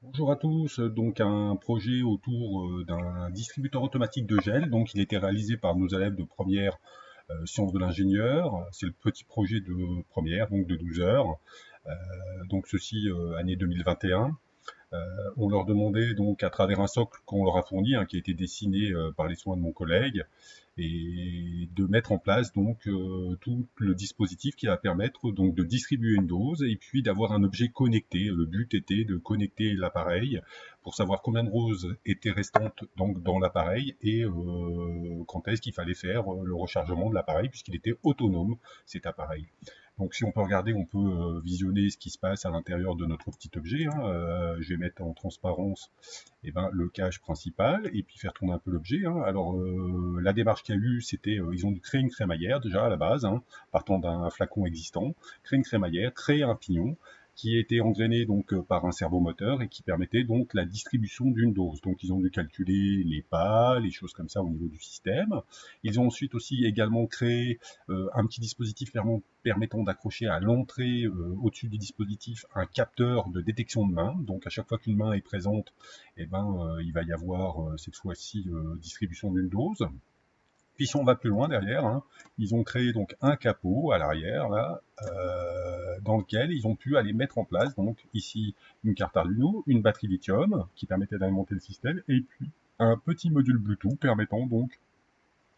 Bonjour à tous, donc un projet autour d'un distributeur automatique de gel. Donc il a été réalisé par nos élèves de première sciences de l'ingénieur. C'est le petit projet de première, donc de 12 heures. Donc ceci année 2021. On leur demandait donc à travers un socle qu'on leur a fourni, qui a été dessiné par les soins de mon collègue, et de mettre en place donc tout le dispositif qui va permettre donc de distribuer une dose et puis d'avoir un objet connecté. Le but était de connecter l'appareil pour savoir combien de doses étaient restantes donc dans l'appareil et quand est-ce qu'il fallait faire le rechargement de l'appareil puisqu'il était autonome cet appareil. Donc si on peut regarder, on peut visionner ce qui se passe à l'intérieur de notre petit objet. Je vais mettre en transparence le cache principal et puis faire tourner un peu l'objet. Alors la démarche qu'il y a eu, c'était ils ont dû créer une crémaillère déjà à la base, partant d'un flacon existant, créer une crémaillère, créer un pignon qui était engrainé donc par un servomoteur et qui permettait donc la distribution d'une dose. Donc ils ont dû calculer les pas, les choses comme ça au niveau du système. Ils ont ensuite aussi également créé un petit dispositif permettant d'accrocher à l'entrée au-dessus du dispositif un capteur de détection de main. Donc à chaque fois qu'une main est présente, il va y avoir cette fois-ci distribution d'une dose. Puis si on va plus loin derrière, ils ont créé donc un capot à l'arrière là, dans lequel ils ont pu aller mettre en place donc ici une carte Arduino, une batterie lithium qui permettait d'alimenter le système, et puis un petit module Bluetooth permettant donc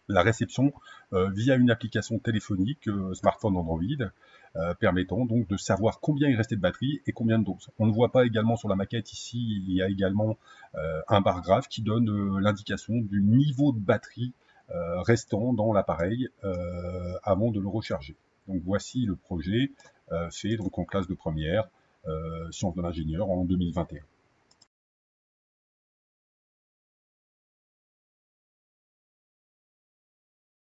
la réception via une application téléphonique smartphone Android, permettant donc de savoir combien il restait de batterie et combien de doses. On ne voit pas également sur la maquette ici, il y a également un bar graphe qui donne l'indication du niveau de batterie restant dans l'appareil avant de le recharger. Donc voici le projet fait donc en classe de première, sciences de l'ingénieur en 2021.